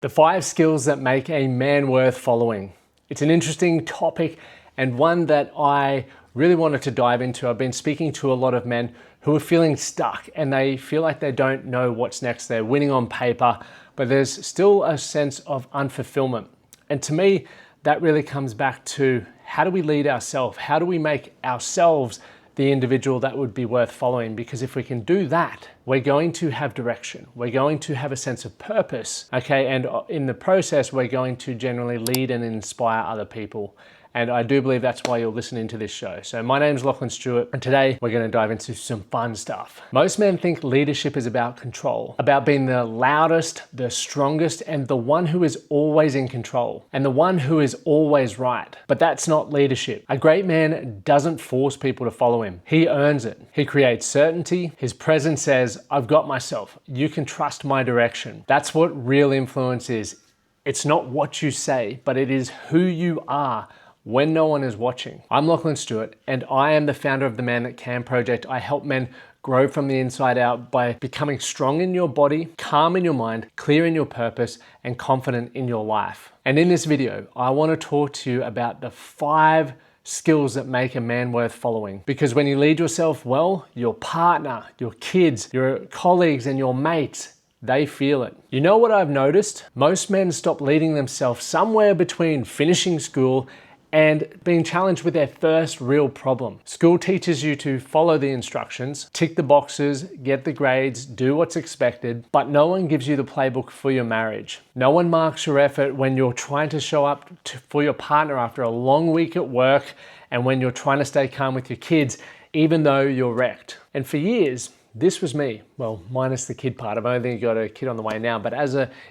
The 5 skills that make a man worth following. It's an interesting topic and one that I really wanted to dive into. I've been speaking to a lot of men who are feeling stuck and they feel like they don't know what's next. They're winning on paper, but there's still a sense of unfulfillment. And to me, that really comes back to how do we lead ourselves? How do we make ourselves the individual that would be worth following? Because if we can do that, we're going to have direction. We're going to have a sense of purpose, okay? And in the process, we're going to generally lead and inspire other people. And I do believe that's why you're listening to this show. So my name is Lachlan Stuart, and today we're going to dive into some fun stuff. Most men think leadership is about control, about being the loudest, the strongest, and the one who is always in control, and the one who is always right. But that's not leadership. A great man doesn't force people to follow him. He earns it. He creates certainty. His presence says, I've got myself. You can trust my direction. That's what real influence is. It's not what you say, but it is who you are when no one is watching. I'm Lachlan Stuart, and I am the founder of the Man That Can project. I help men grow from the inside out by becoming strong in your body, calm in your mind, clear in your purpose, and confident in your life. And in this video, I want to talk to you about the 5 skills that make a man worth following. Because when you lead yourself well, your partner, your kids, your colleagues, and your mates, they feel it. You know what I've noticed? Most men stop leading themselves somewhere between finishing school and being challenged with their first real problem. School teaches you to follow the instructions, tick the boxes, get the grades, do what's expected, but no one gives you the playbook for your marriage. No one marks your effort when you're trying to show up for your partner after a long week at work and when you're trying to stay calm with your kids, even though you're wrecked. And for years, this was me. Well, minus the kid part. I've only got a kid on the way now, but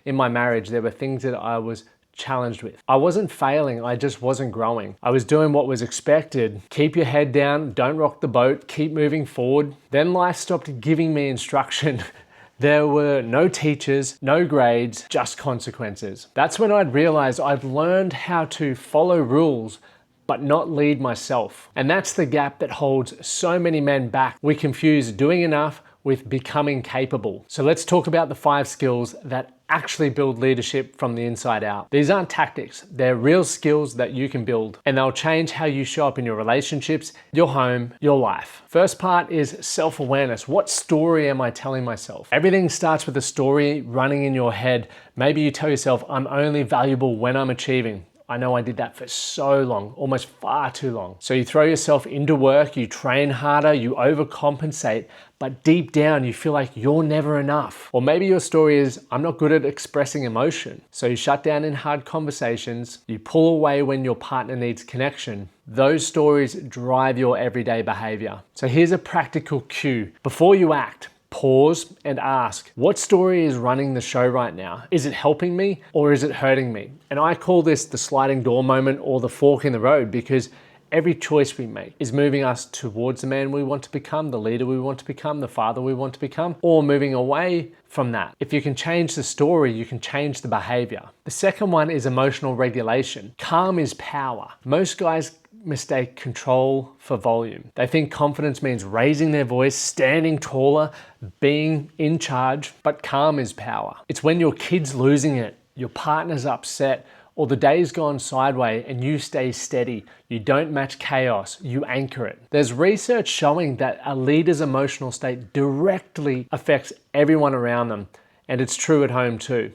in my marriage, there were things that I was challenged with. I wasn't failing, I just wasn't growing. I was doing what was expected. Keep your head down, don't rock the boat, keep moving forward. Then life stopped giving me instruction. There were no teachers, no grades, just consequences. That's when I'd realized I'd learned how to follow rules but not lead myself. And that's the gap that holds so many men back. We confuse doing enough with becoming capable. So let's talk about the 5 skills that actually build leadership from the inside out. These aren't tactics, they're real skills that you can build, and they'll change how you show up in your relationships, your home, your life. First part is self-awareness. What story am I telling myself? Everything starts with a story running in your head. Maybe you tell yourself, I'm only valuable when I'm achieving. I know I did that for so long, almost far too long. So you throw yourself into work, you train harder, you overcompensate, but deep down you feel like you're never enough. Or maybe your story is, I'm not good at expressing emotion. So you shut down in hard conversations, you pull away when your partner needs connection. Those stories drive your everyday behavior. So here's a practical cue. Before you act, pause and ask, what story is running the show right now? Is it helping me or is it hurting me? And I call this the sliding door moment or the fork in the road, because every choice we make is moving us towards the man we want to become, the leader we want to become, the father we want to become, or moving away from that. If you can change the story, you can change the behavior. The second one is emotional regulation. Calm is power. Most guys mistake control for volume. They think confidence means raising their voice, standing taller, being in charge, but calm is power. It's when your kid's losing it, your partner's upset, or the day's gone sideways and you stay steady. You don't match chaos, you anchor it. There's research showing that a leader's emotional state directly affects everyone around them, and it's true at home too.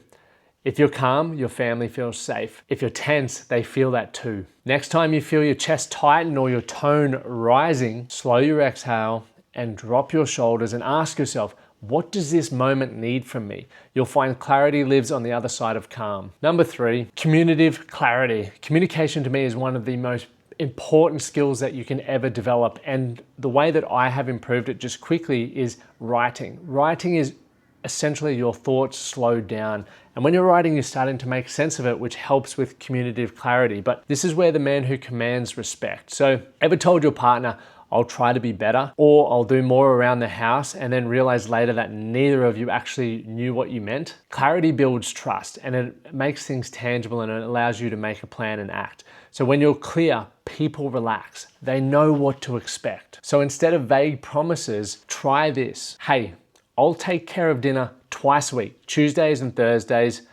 If you're calm, your family feels safe. If you're tense, they feel that too. Next time you feel your chest tighten or your tone rising, slow your exhale and drop your shoulders and ask yourself, what does this moment need from me? You'll find clarity lives on the other side of calm. Number 3, communicative clarity. Communication to me is one of the most important skills that you can ever develop. And the way that I have improved it just quickly is writing. Writing is essentially your thoughts slowed down. And when you're writing, you're starting to make sense of it, which helps with communicative clarity. But this is where the man who commands respect. So ever told your partner, I'll try to be better, or I'll do more around the house, and then realize later that neither of you actually knew what you meant? Clarity builds trust and it makes things tangible and it allows you to make a plan and act. So when you're clear, people relax. They know what to expect. So instead of vague promises, try this. Hey, I'll take care of dinner twice a week, Tuesdays and Thursdays.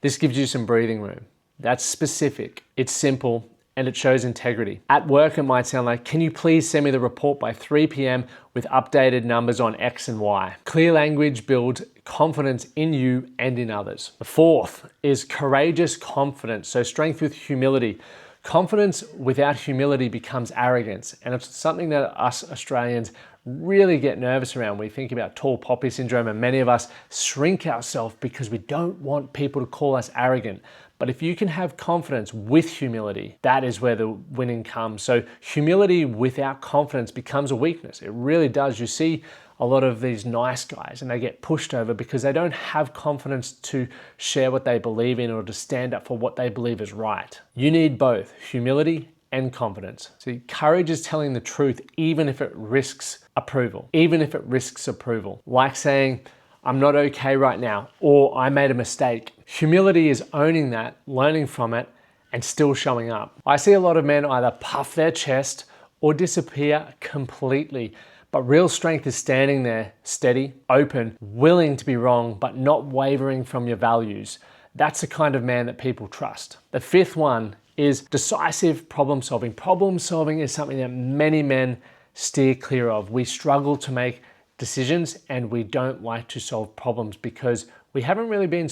This gives you some breathing room. That's specific, it's simple, and it shows integrity. At work, it might sound like, can you please send me the report by 3 p.m. with updated numbers on X and Y? Clear language builds confidence in you and in others. The fourth is courageous confidence, so strength with humility. Confidence without humility becomes arrogance, and it's something that us Australians really get nervous around. We think about tall poppy syndrome, and many of us shrink ourselves because we don't want people to call us arrogant. But if you can have confidence with humility, that is where the winning comes. So humility without confidence becomes a weakness. It really does. You see a lot of these nice guys and they get pushed over because they don't have confidence to share what they believe in or to stand up for what they believe is right. You need both humility and confidence. See, courage is telling the truth even if it risks approval. Like saying, I'm not okay right now, or I made a mistake. Humility is owning that, learning from it, and still showing up. I see a lot of men either puff their chest or disappear completely. But real strength is standing there, steady, open, willing to be wrong, but not wavering from your values. That's the kind of man that people trust. The fifth one is decisive problem solving. Problem solving is something that many men steer clear of. We struggle to make decisions and we don't like to solve problems because we haven't really been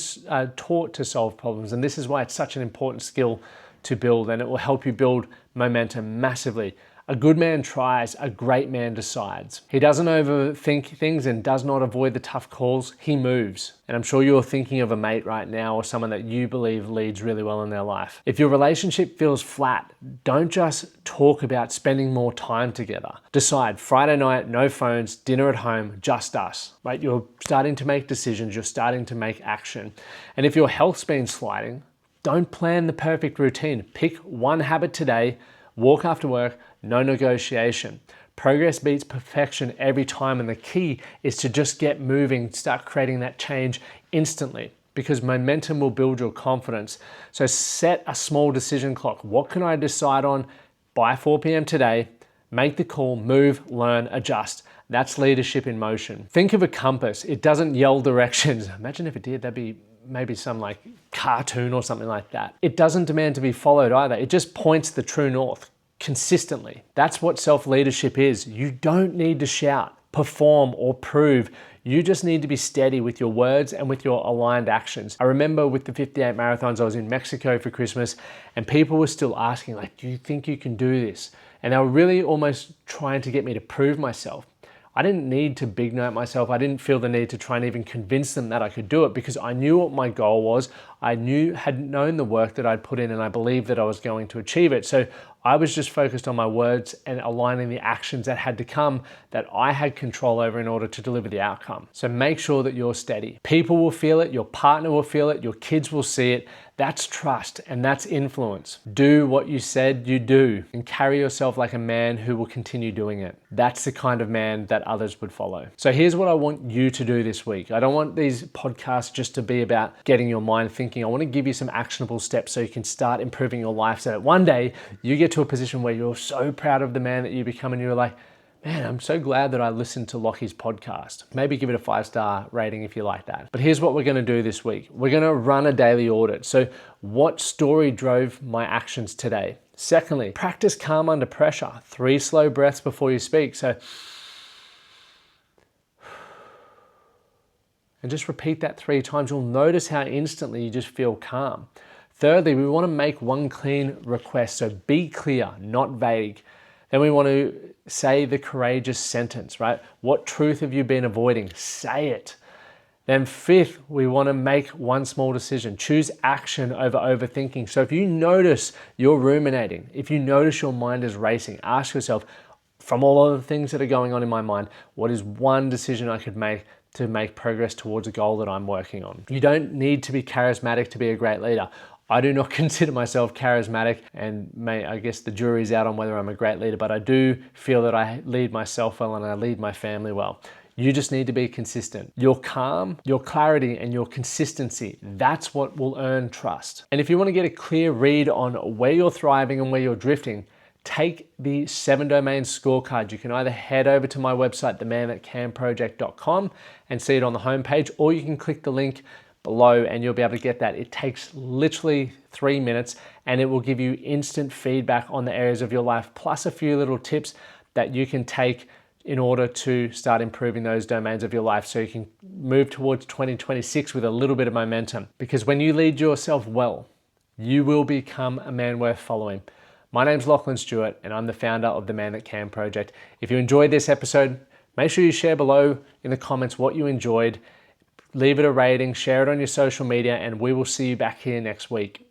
taught to solve problems. And this is why it's such an important skill to build, and it will help you build momentum massively. A good man tries, a great man decides. He doesn't overthink things and does not avoid the tough calls, he moves. And I'm sure you're thinking of a mate right now or someone that you believe leads really well in their life. If your relationship feels flat, don't just talk about spending more time together. Decide, Friday night, no phones, dinner at home, just us, right? You're starting to make decisions, you're starting to make action. And if your health's been sliding, don't plan the perfect routine. Pick one habit today, walk after work, no negotiation. Progress beats perfection every time, and the key is to just get moving, start creating that change instantly, because momentum will build your confidence. So set a small decision clock. What can I decide on by 4 p.m. today? Make the call, move, learn, adjust. That's leadership in motion. Think of a compass. It doesn't yell directions. Imagine if it did, that'd be maybe some like cartoon or something like that. It doesn't demand to be followed either. It just points the true north consistently. That's what self-leadership is. You don't need to shout, perform, or prove. You just need to be steady with your words and with your aligned actions. I remember with the 58 marathons, I was in Mexico for Christmas and people were still asking, like, do you think you can do this? And they were really almost trying to get me to prove myself. I didn't need to big note myself. I didn't feel the need to try and even convince them that I could do it because I knew what my goal was. Had known the work that I'd put in, and I believed that I was going to achieve it. So I was just focused on my words and aligning the actions that had to come that I had control over in order to deliver the outcome. So make sure that you're steady. People will feel it, your partner will feel it, your kids will see it. That's trust and that's influence. Do what you said you do and carry yourself like a man who will continue doing it. That's the kind of man that others would follow. So here's what I want you to do this week. I don't want these podcasts just to be about getting your mind thinking. I want to give you some actionable steps so you can start improving your life so that one day you get to a position where you're so proud of the man that you become and you're like, man, I'm so glad that I listened to Lockie's podcast. Maybe give it a 5-star rating if you like that. But here's what we're going to do this week. We're going to run a daily audit. So what story drove my actions today? Secondly, practice calm under pressure. 3 slow breaths before you speak. So, and just repeat that 3 times. You'll notice how instantly you just feel calm. Thirdly, we want to make one clean request. So be clear, not vague. Then we want to say the courageous sentence, right? What truth have you been avoiding? Say it. Then fifth, we want to make one small decision. Choose action over overthinking. So if you notice you're ruminating, if you notice your mind is racing, ask yourself, from all of the things that are going on in my mind, what is one decision I could make to make progress towards a goal that I'm working on? You don't need to be charismatic to be a great leader. I do not consider myself charismatic, and I guess the jury's out on whether I'm a great leader, but I do feel that I lead myself well and I lead my family well. You just need to be consistent. Your calm, your clarity, and your consistency, that's what will earn trust. And if you want to get a clear read on where you're thriving and where you're drifting, take the 7 domain scorecard. You can either head over to my website, themanatcanproject.com, and see it on the homepage, or you can click the link below and you'll be able to get that. It takes literally 3 minutes and it will give you instant feedback on the areas of your life, plus a few little tips that you can take in order to start improving those domains of your life so you can move towards 2026 with a little bit of momentum. Because when you lead yourself well, you will become a man worth following. My name's Lachlan Stuart and I'm the founder of the Man That Can Project. If you enjoyed this episode, make sure you share below in the comments what you enjoyed. Leave it a rating, share it on your social media, and we will see you back here next week.